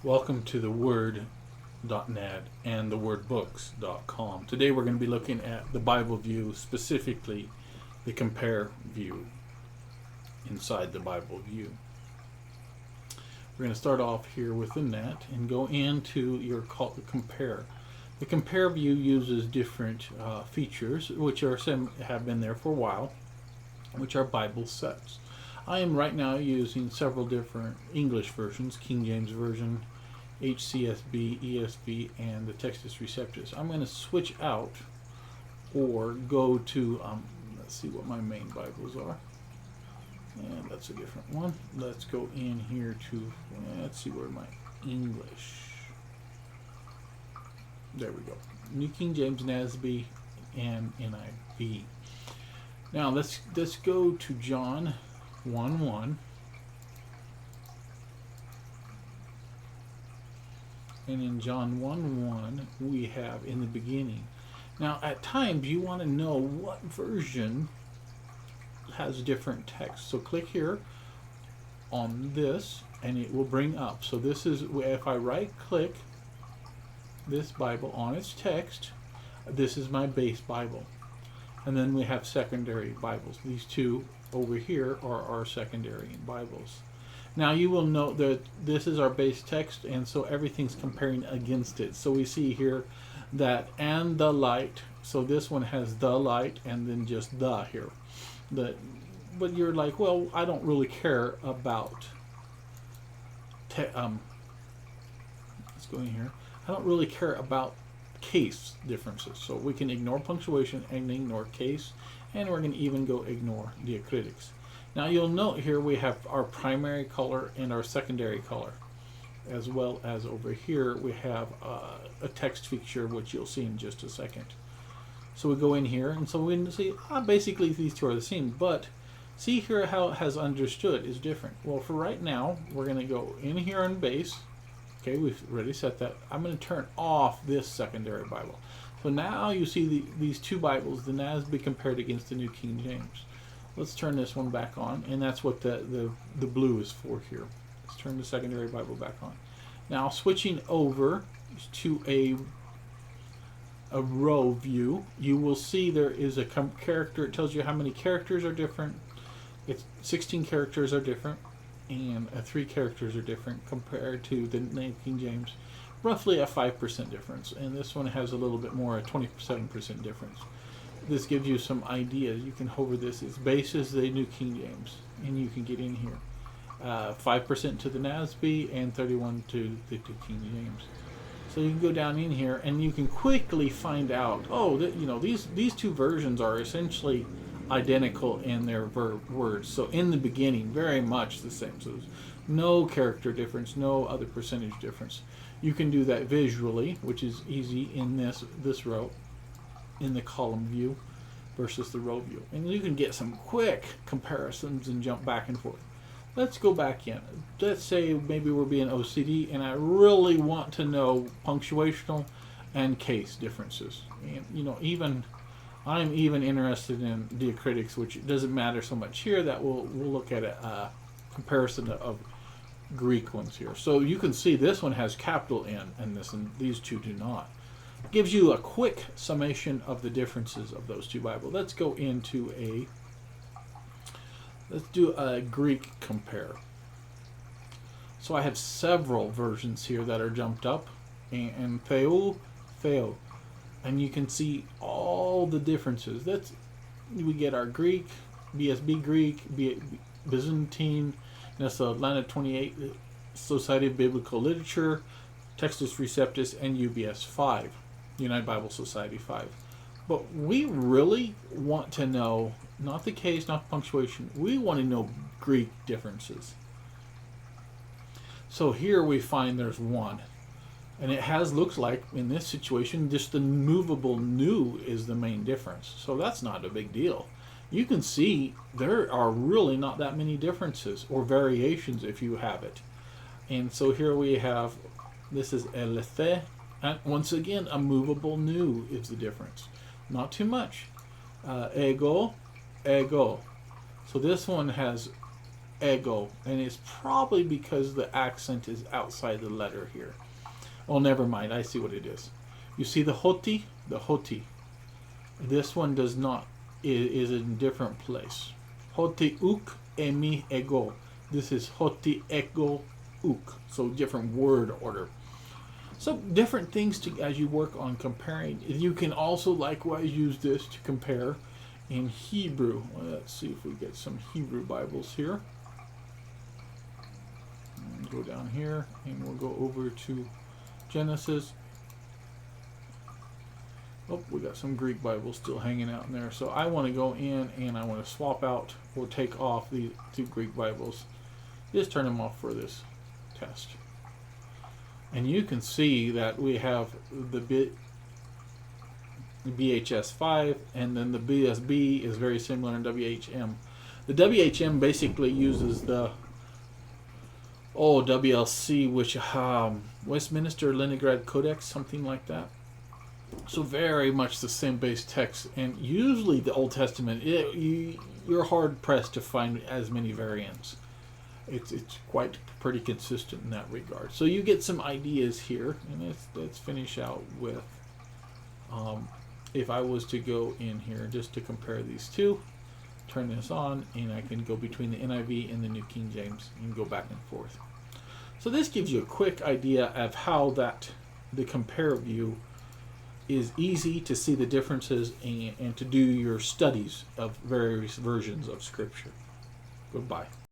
Welcome to theWord.net and thewordbooks.com. Today we're going to be looking at the Bible view, specifically the compare view inside the Bible view. We're going to start off here with the net and go into your compare. The compare view uses different features, which are have been there for a while, which are Bible sets. I am right now using several different English versions, King James Version, HCSB, ESV, and the Textus Receptus. I'm going to switch out or go to, let's see what my main Bibles are. And that's a different one. Let's go in here to, let's see where my English. There we go. New King James, NASB, and NIV. Now let's go to John 1:1. And in John 1:1 we have in the beginning. Now at times you want to know what version has different text. So click here on this and it will bring up. So this is, if I right click this Bible on its text, this is my base Bible. And then we have secondary Bibles. These two over here are our secondary Bibles. Now you will note that this is our base text, and so everything's comparing against it. So we see here that and the light. So this one has the light and then just the here. But you're like, well, I don't really care about let's go in here. I don't really care about case differences. So we can ignore punctuation and ignore case, and we're going to even go ignore diacritics. Now you'll note here we have our primary color and our secondary color, as well as over here we have a text feature, which you'll see in just a second. So we go in here, and so we can see basically these two are the same, but see here how it has understood is different. Well, for right now we're going to go in here on base. Okay, we've already set that. I'm going to turn off this secondary Bible. So now you see these two Bibles, the NASB compared against the New King James. Let's turn this one back on, and that's what the blue is for here. Let's turn the secondary Bible back on. Now switching over to a row view, you will see there is a character. It tells you how many characters are different. It's 16 characters are different, and 3 characters are different compared to the New King James. Roughly a 5% difference, and this one has a little bit more, a 27% difference. This gives you some ideas. You can hover this. Its base is the New King James, and you can get in here. 5% to the NASB and 31 to the King James. So you can go down in here, and you can quickly find out. Oh, these two versions are essentially identical in their words. So in the beginning, very much the same. So there's no character difference, no other percentage difference. You can do that visually, which is easy in this row, in the column view versus the row view. And you can get some quick comparisons and jump back and forth. Let's go back in. Let's say maybe we're being OCD and I really want to know punctuational and case differences. And I'm even interested in diacritics, which doesn't matter so much here. That we'll look at a comparison of Greek ones here. So you can see this one has capital N and these two do not. Gives you a quick summation of the differences of those two Bibles. Let's go into let's do a Greek compare. So I have several versions here that are jumped up, and Theo, and you can see all the differences. We get our Greek, BSB Greek, Byzantine, that's the Atlanta 28 Society of Biblical Literature, Textus Receptus, and UBS 5, United Bible Society 5. But we really want to know, not the case, not punctuation, we want to know Greek differences. So here we find there's one. And it looks like, in this situation, just the movable new is the main difference. So that's not a big deal. You can see there are really not that many differences or variations if you have it. And so here we have, this is LC, and once again, a movable new is the difference. Not too much. Ego. So this one has ego, and it's probably because the accent is outside the letter here. Oh, never mind. I see what it is. You see the hoti? The hoti. This one does not. It is in a different place. Hoti uk emi ego. This is hoti ego uk. So different word order. So different things to as you work on comparing. You can also likewise use this to compare in Hebrew. Let's see if we get some Hebrew Bibles here. Go down here and we'll go over to Genesis. Oh, we got some Greek Bibles still hanging out in there. So I want to go in and I want to swap out or take off the two Greek Bibles. Just turn them off for this test. And you can see that we have the BHS 5 and then the BSB is very similar in WHM. The WHM basically uses the WLC, which Westminster Leningrad Codex, something like that. So very much the same base text, and usually the Old Testament, you're hard pressed to find as many variants. It's quite pretty consistent in that regard. So you get some ideas here, and let's finish out with if I was to go in here just to compare these two, turn this on, and I can go between the NIV and the New King James and go back and forth. So this gives you a quick idea of how the compare view is easy to see the differences and to do your studies of various versions of Scripture. Goodbye.